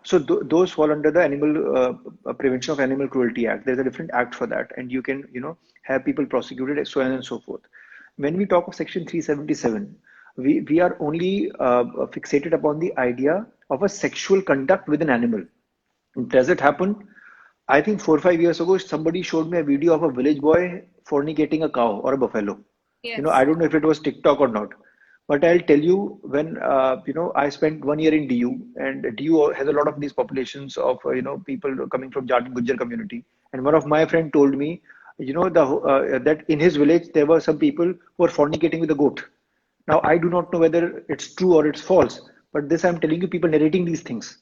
So those fall under the Animal Prevention of Animal Cruelty Act. There's a different act for that, and you can, have people prosecuted, so on and so forth. When we talk of Section 377, we are only fixated upon the idea of a sexual conduct with an animal. Does it happen? I think 4 or 5 years ago, somebody showed me a video of a village boy fornicating a cow or a buffalo. Yes. I don't know if it was TikTok or not, but I'll tell you when, I spent 1 year in DU, and DU has a lot of these populations of, people coming from Jat Gujjar community. And one of my friend told me, that in his village, there were some people who were fornicating with a goat. Now, I do not know whether it's true or it's false, but this I'm telling you, people narrating these things.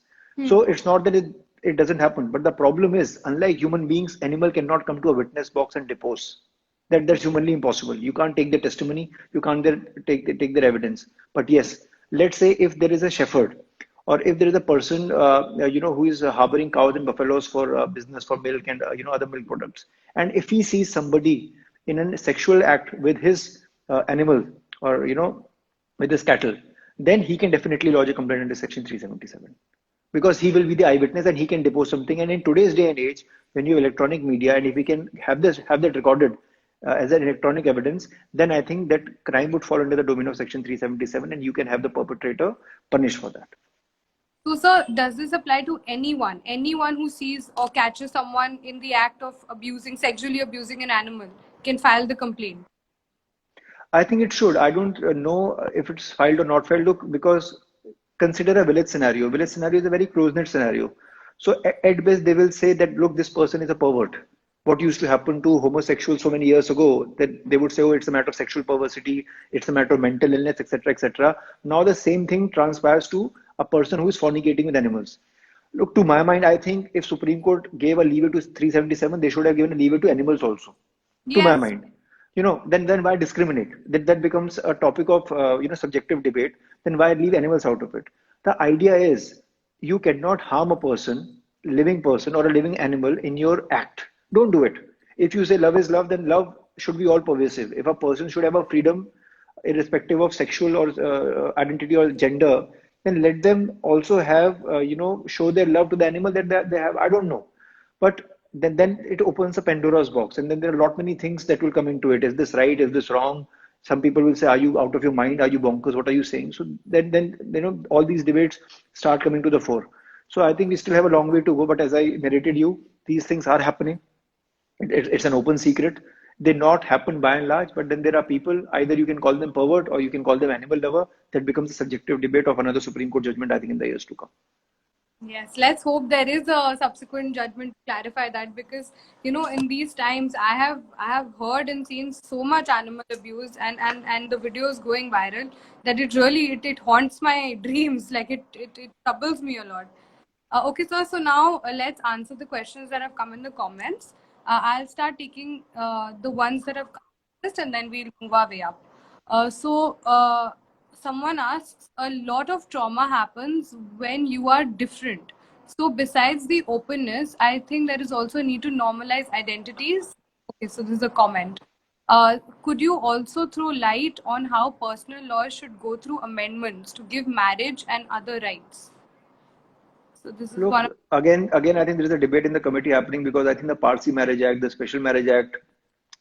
So it's not that it doesn't happen, but the problem is, unlike human beings, animal cannot come to a witness box and depose. That's humanly impossible. You can't take their testimony, you can't take their evidence. But yes, let's say if there is a shepherd, or if there is a person who is harboring cows and buffaloes for business, for milk and other milk products, and if he sees somebody in a sexual act with his animal, or with his cattle, then he can definitely lodge a complaint under section 377, because he will be the eyewitness and he can depose something. And in today's day and age, when you have electronic media, and if we can have that recorded as an electronic evidence, then I think that crime would fall under the domain of section 377, and you can have the perpetrator punished for that. So, sir, does this apply to anyone? Anyone who sees or catches someone in the act of sexually abusing an animal can file the complaint? I think it should. I don't know if it's filed or not filed. Look, because consider a village scenario. Village scenario is a very close-knit scenario. So at best, they will say that, look, this person is a pervert. What used to happen to homosexuals so many years ago, that they would say, oh, it's a matter of sexual perversity, it's a matter of mental illness, etc., etc. Now the same thing transpires to a person who is fornicating with animals. Look, to my mind, I think if Supreme Court gave a leeway to 377, they should have given a leeway to animals also. To my Yes. mind, then why discriminate? That becomes a topic of subjective debate. Then why leave animals out of it? The idea is you cannot harm a person, living person or a living animal in your act. Don't do it. If you say love is love, then love should be all pervasive. If a person should have a freedom, irrespective of sexual or identity or gender, then let them also have show their love to the animal that they have. I don't know, but then it opens a Pandora's box, and then there are a lot many things that will come into it. Is this right? Is this wrong? Some people will say, "Are you out of your mind? Are you bonkers? What are you saying?" So then all these debates start coming to the fore. So I think we still have a long way to go. But as I narrated you, these things are happening. It's an open secret. They not happen by and large, but then there are people, either you can call them pervert or you can call them animal lover. That becomes a subjective debate of another Supreme Court judgment, I think, in the years to come. Yes, let's hope there is a subsequent judgment to clarify that, because in these times I have heard and seen so much animal abuse and the videos going viral that it haunts my dreams. Like it troubles me a lot. Okay, sir. So now let's answer the questions that have come in the comments. I'll start taking the ones that have come first, and then we'll move our way up. Someone asks, a lot of trauma happens when you are different. So besides the openness, I think there is also a need to normalize identities. Okay, so this is a comment. Could you also throw light on how personal laws should go through amendments to give marriage and other rights? So this is one. Look, again, I think there is a debate in the committee happening, because I think the Parsi Marriage Act, the Special Marriage Act,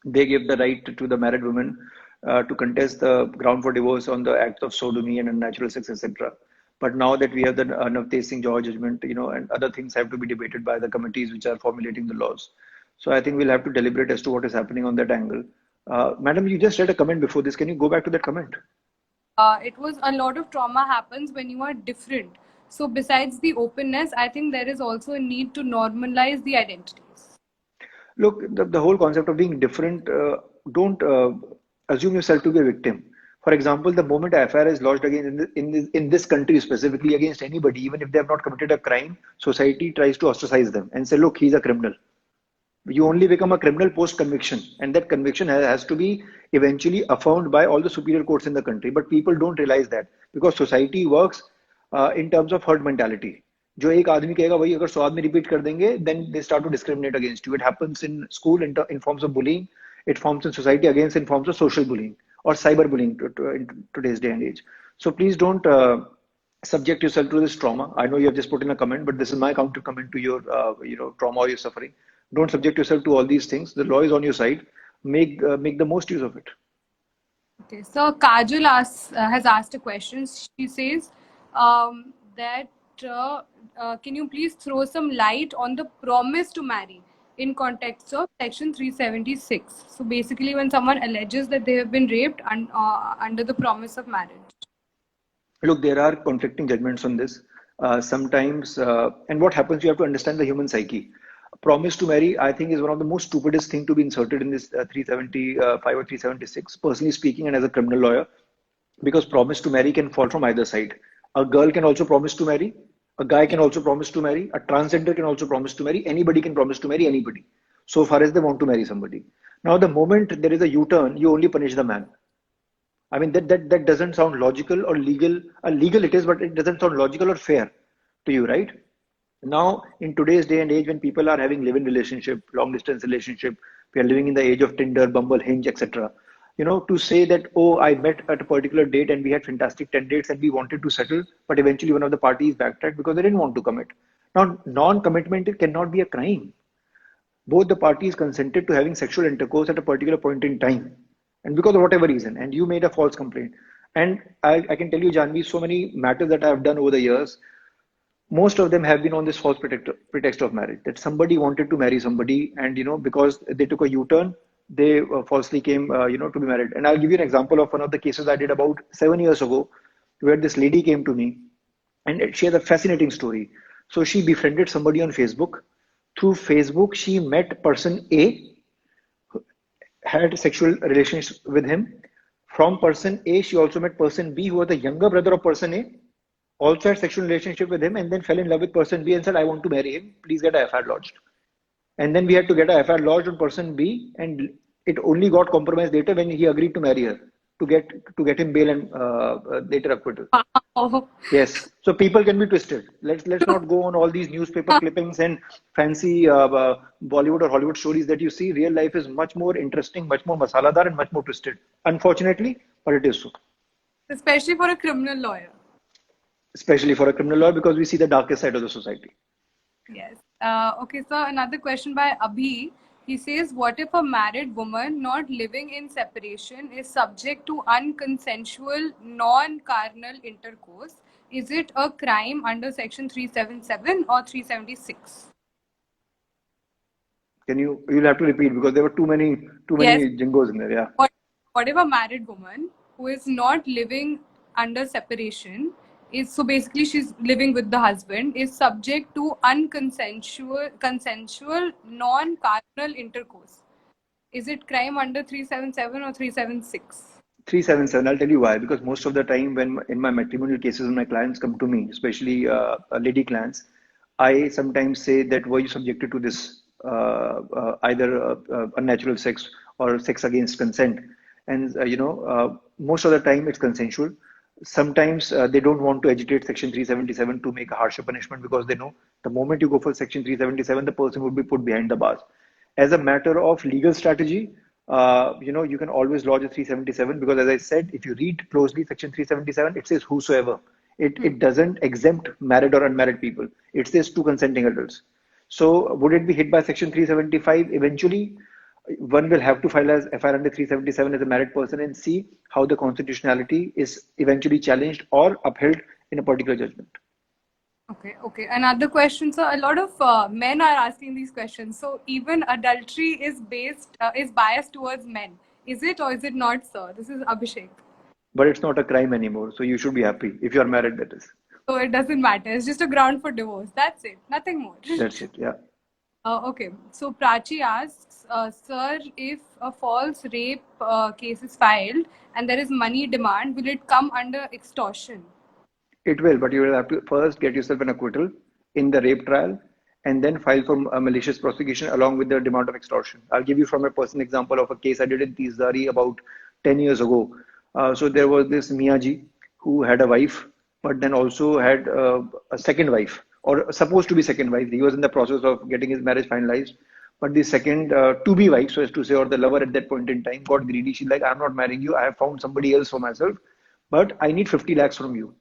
they give the right to the married women to contest the ground for divorce on the acts of sodomy and unnatural sex, etc. But now that we have the Navtej Singh Johar judgment, and other things have to be debated by the committees which are formulating the laws. So I think we'll have to deliberate as to what is happening on that angle. Madam, you just read a comment before this. Can you go back to that comment? It was a lot of trauma happens when you are different. So besides the openness, I think there is also a need to normalize the identities. Look, the whole concept of being different, don't assume yourself to be a victim. For example, the moment a FIR is lodged against in this country specifically against anybody, even if they have not committed a crime, society tries to ostracize them and say, look, he's a criminal. You only become a criminal post conviction, and that conviction has to be eventually affirmed by all the superior courts in the country. But people don't realize that, because society works in terms of herd mentality. जो एक आदमी कहेगा वही अगर 100 आदमी repeat कर देंगे, then they start to discriminate against you. It happens in school in forms of bullying. It forms in society against in forms of social bullying or cyber bullying in today's day and age. So please don't subject yourself to this trauma. I know you have just put in a comment, but this is my counter comment to your trauma or your suffering. Don't subject yourself to all these things. The law is on your side. Make the most use of it. Okay, so Kajal has asked a question. She says that can you please throw some light on the promise to marry in context of section 376? So basically, when someone alleges that they have been raped under the promise of marriage. Look, there are conflicting judgments on this. Sometimes, and what happens, you have to understand the human psyche. Promise to marry, I think, is one of the most stupidest thing to be inserted in this 375 or 376, personally speaking, and as a criminal lawyer, because promise to marry can fall from either side. A girl can also promise to marry, a guy can also promise to marry, a transgender can also promise to marry, anybody can promise to marry anybody, so far as they want to marry somebody. Now, the moment there is a U-turn, you only punish the man. I mean, that doesn't sound logical or legal. Legal it is, but it doesn't sound logical or fair to you, right? Now, in today's day and age, when people are having live-in relationship, long-distance relationship, we are living in the age of Tinder, Bumble, Hinge, etc. To say that, oh, I met at a particular date and we had fantastic 10 dates and we wanted to settle, but eventually one of the parties backtracked because they didn't want to commit. Now, non-commitment cannot be a crime. Both the parties consented to having sexual intercourse at a particular point in time, and because of whatever reason, and you made a false complaint. And I can tell you, Janvi, so many matters that I've done over the years, most of them have been on this false pretext of marriage, that somebody wanted to marry somebody, and because they took a U-turn, they falsely came to be married. And I'll give you an example of one of the cases I did about 7 years ago, where this lady came to me, and she has a fascinating story. So she befriended somebody on Facebook. Through Facebook, she met person A, had sexual relations with him. From person A, she also met person B, who was the younger brother of person A, also had sexual relationship with him, and then fell in love with person B and said, I want to marry him. Please get a FIR lodged. And then we had to get a FIR lodged on person B, and it only got compromised later when he agreed to marry her to get him bail and later acquittal. Oh. Yes, so people can be twisted. Let's not go on all these newspaper clippings and fancy Bollywood or Hollywood stories that you see. Real life is much more interesting, much more masaladar, and much more twisted. Unfortunately, but it is so. Especially for a criminal lawyer. Especially for a criminal lawyer, because we see the darkest side of the society. Yes. Okay, so another question by Abhi. He says, what if a married woman not living in separation is subject to unconsensual, non-carnal intercourse? Is it a crime under section 377 or 376? You'll have to repeat because there were too many Yes. jingos in there. Yeah. What if a married woman who is not living under separation so basically she's living with the husband, is subject to consensual non-carnal intercourse? Is it crime under 377 or 376? 377. I'll tell you why. Because most of the time, when in my matrimonial cases, when my clients come to me, especially lady clients, I sometimes say that were you subjected to this either unnatural sex or sex against consent? And most of the time it's consensual. Sometimes they don't want to agitate section 377 to make a harsher punishment, because they know the moment you go for section 377, the person would be put behind the bars. As a matter of legal strategy, you can always lodge a 377, because as I said, if you read closely section 377, it says whosoever. It doesn't exempt married or unmarried people. It says two consenting adults. So would it be hit by section 375? Eventually, one will have to file as FIR under 377 as a married person and see how the constitutionality is eventually challenged or upheld in a particular judgment. Okay. Another question. So a lot of men are asking these questions. So even adultery is biased towards men. Is it or is it not, sir? This is Abhishek. But it's not a crime anymore. So you should be happy if you are married, that is. So it doesn't matter. It's just a ground for divorce. That's it. Nothing more. That's it. Yeah. Okay. So Prachi asks, sir, if a false rape case is filed and there is money demand, will it come under extortion? It will, but you will have to first get yourself an acquittal in the rape trial and then file for a malicious prosecution along with the demand of extortion. I'll give you from a personal example of a case I did in Tisdari about 10 years ago. So there was this Miyaji who had a wife, but then also had a second wife, or supposed to be second wife. He was in the process of getting his marriage finalized. But the second to-be wife, so as to say, or the lover at that point in time, got greedy. She's like, I'm not marrying you. I have found somebody else for myself, but I need 50 lakhs from you.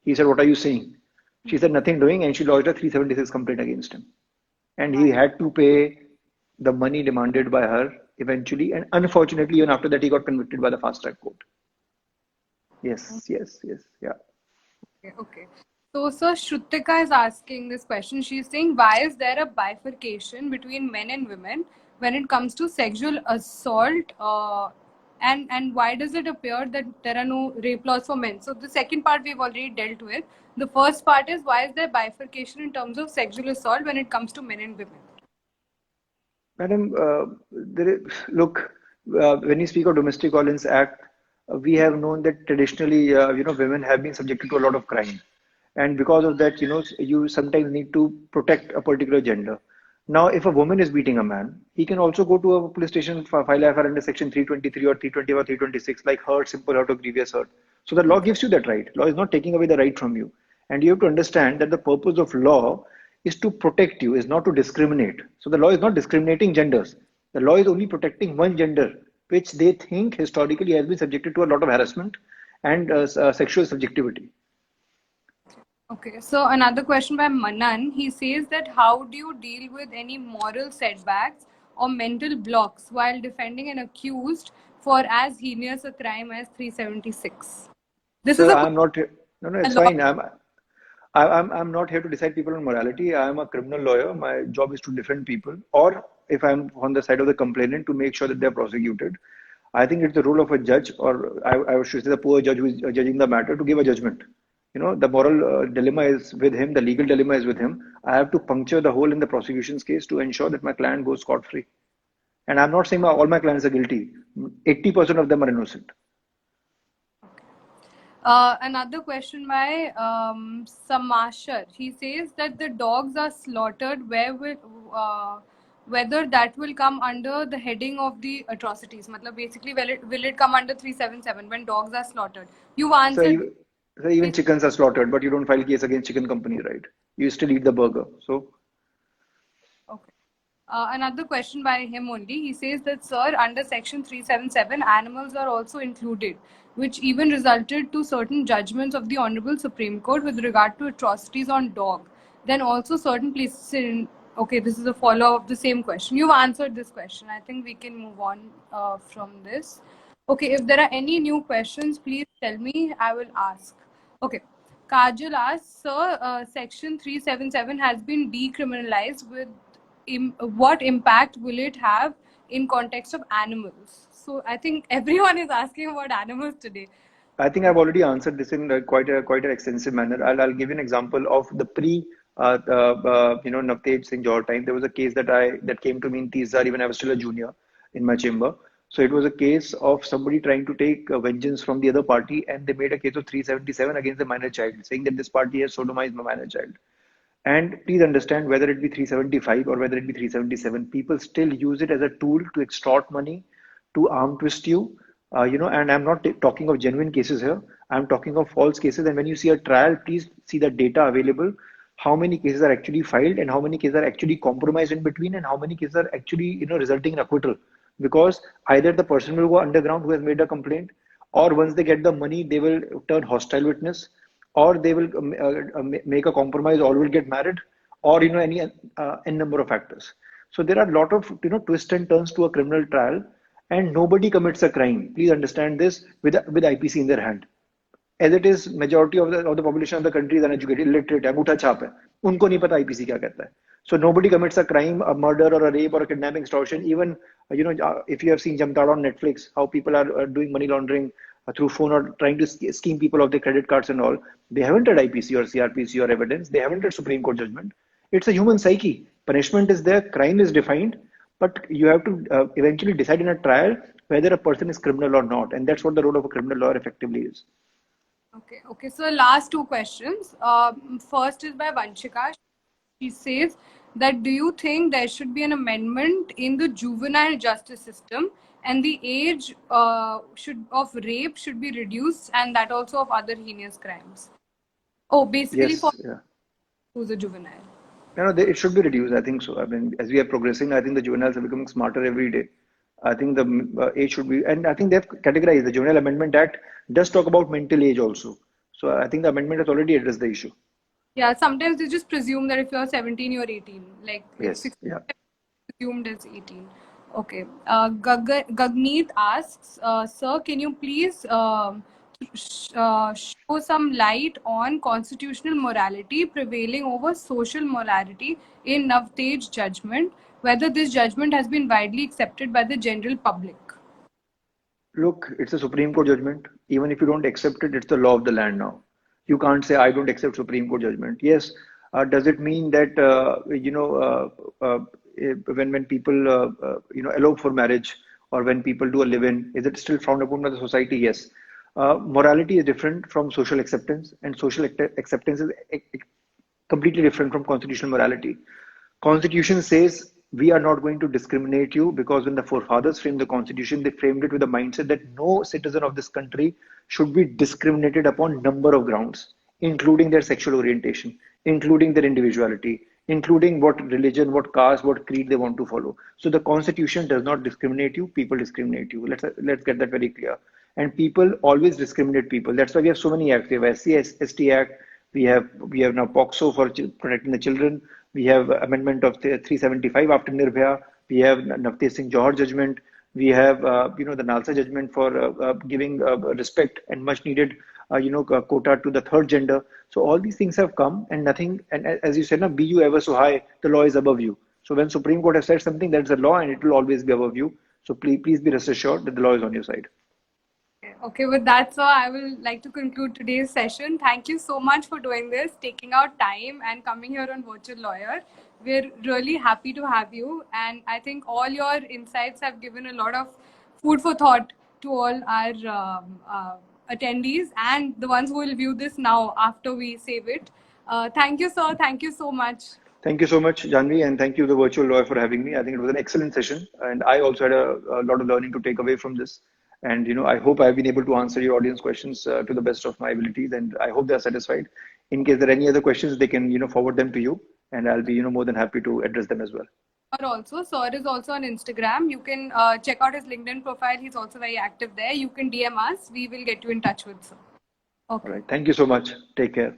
He said, what are you saying? She said, nothing doing. And she lodged a 376 complaint against him. And he had to pay the money demanded by her eventually. And unfortunately, even after that, he got convicted by the fast track court. Yes. Yeah. Okay. So, sir, Shrutika is asking this question. She's saying, why is there a bifurcation between men and women when it comes to sexual assault? And why does it appear that there are no rape laws for men? So the second part we've already dealt with. The first part is, why is there bifurcation in terms of sexual assault when it comes to men and women? Madam, when you speak of Domestic Violence Act, we have known that traditionally, women have been subjected to a lot of crime. And because of that, you sometimes need to protect a particular gender. Now, if a woman is beating a man, he can also go to a police station for file FIR under section 323 or 320 or 326, like hurt, simple hurt, or grievous hurt. So the law Okay. gives you that right. Law is not taking away the right from you. And you have to understand that the purpose of law is to protect you, is not to discriminate. So the law is not discriminating genders. The law is only protecting one gender, which they think historically has been subjected to a lot of harassment and sexual subjectivity. Okay, so another question by Manan. He says that how do you deal with any moral setbacks or mental blocks while defending an accused for as heinous a crime as 376? This is So a I'm not here. No, no, a it's lot. fine. I'm not here to decide people on morality. I'm a criminal lawyer. My job is to defend people, or if I'm on the side of the complainant, to make sure that they're prosecuted. I think it's the role of a judge, or I should say the poor judge who is judging the matter, to give a judgment. The moral dilemma is with him, the legal dilemma is with him. I have to puncture the hole in the prosecution's case to ensure that my client goes scot-free. And I'm not saying all my clients are guilty. 80% of them are innocent. Another question by Samashar. He says that the dogs are slaughtered. Whether that will come under the heading of the atrocities? Matlab basically, will it come under 377 when dogs are slaughtered? You've So, answered. even, so even chickens are slaughtered, but you don't file case against chicken company, right? You still eat the burger. So Okay. Another question by him only. He says that, sir, under section 377, animals are also included, which even resulted to certain judgments of the Honorable Supreme Court with regard to atrocities on dog. Then also certain places in. Okay, this is a follow of the same question. You've answered this question. I think we can move on from this. Okay, if there are any new questions, please tell me. I will ask. Okay. Kajal asks, sir, section 377 has been decriminalized with what impact will it have in context of animals? So I think everyone is asking about animals today. I think I've already answered this in quite an extensive manner. I'll give you an example of the pre Navtej Singh Johar time. There was a case that came to me in Tizar, even I was still a junior in my chamber. So it was a case of somebody trying to take vengeance from the other party, and they made a case of 377 against the minor child, saying that this party has sodomized my minor child. And please understand, whether it be 375 or whether it be 377, people still use it as a tool to extort money, to arm twist you. And I'm not talking of genuine cases here. I'm talking of false cases. And when you see a trial, please see the data available. How many cases are actually filed, and how many cases are actually compromised in between, and how many cases are actually, resulting in acquittal. Because either the person will go underground who has made a complaint, or once they get the money, they will turn hostile witness, or they will make a compromise, or will get married, or any n number of factors. So there are a lot of twists and turns to a criminal trial, and nobody commits a crime. Please understand this, with IPC in their hand. As it is, majority of the population of the country is uneducated, illiterate, अंगूठा छाप है, उनको नहीं पता IPC क्या कहता है. So nobody commits a crime, a murder or a rape or a kidnapping, extortion. Even if you have seen Jamtara on Netflix, how people are doing money laundering through phone, or trying to scheme people of their credit cards and all. They haven't had IPC or CRPC or evidence. They haven't had Supreme Court judgment. It's a human psyche. Punishment is there, crime is defined, but you have to eventually decide in a trial whether a person is criminal or not, and that's what the role of a criminal lawyer effectively is. Okay. So last two questions. First is by Vanshika. She says that, do you think there should be an amendment in the juvenile justice system, and the age of rape should be reduced, and that also of other heinous crimes? Oh, basically for Yes, yeah. who's a juvenile. It should be reduced. I think so. I mean, as we are progressing, I think the juveniles are becoming smarter every day. I think the age should be, and I think they've categorized the Juvenile Amendment Act does talk about mental age also. So I think the amendment has already addressed the issue. Yeah, sometimes they just presume that if you're 17, you're 18. Like if Yes, 16, yeah. presumed as 18. Okay. Gagneet asks, sir, can you please show some light on constitutional morality prevailing over social morality in Navtej judgment, whether this judgment has been widely accepted by the general public? Look, it's a Supreme Court judgment. Even if you don't accept it, it's the law of the land now. You can't say, I don't accept Supreme Court judgment. Yes. Does it mean that, when people, elope for marriage, or when people do a live-in, is it still frowned upon by the society? Yes. Morality is different from social acceptance, and social acceptance is completely different from constitutional morality. Constitution says we are not going to discriminate you, because when the forefathers framed the constitution, they framed it with the mindset that no citizen of this country should be discriminated upon number of grounds, including their sexual orientation, including their individuality, including what religion, what caste, what creed they want to follow. So the constitution does not discriminate you, people discriminate you. Let's get that very clear. And people always discriminate people. That's why we have so many acts. We have SC, Act, we have now POCSO for protecting the children. We have amendment of 375 after Nirbhaya. We have Navtesh Singh Johar judgment. We have the Nalsa judgment for giving respect and much needed quota to the third gender. So all these things have come, and nothing. And as you said, na, be you ever so high, the law is above you. So when Supreme Court has said something, that's a law, and it will always be above you. So please be rest assured that the law is on your side. Okay, with that, sir, I will like to conclude today's session. Thank you so much for doing this, taking out time and coming here on Virtual Lawyer. We're really happy to have you. And I think all your insights have given a lot of food for thought to all our attendees and the ones who will view this now after we save it. Thank you, sir. Thank you so much. Thank you so much, Janvi, and thank you, the Virtual Lawyer, for having me. I think it was an excellent session, and I also had a lot of learning to take away from this. And I hope I've been able to answer your audience questions to the best of my abilities, and I hope they're satisfied. In case there are any other questions, they can forward them to you, and I'll be more than happy to address them as well. Also, sir is also on Instagram. You can check out his LinkedIn profile. He's also very active there. You can DM us. We will get you in touch with sir. Okay. All right. Thank you so much. Take care.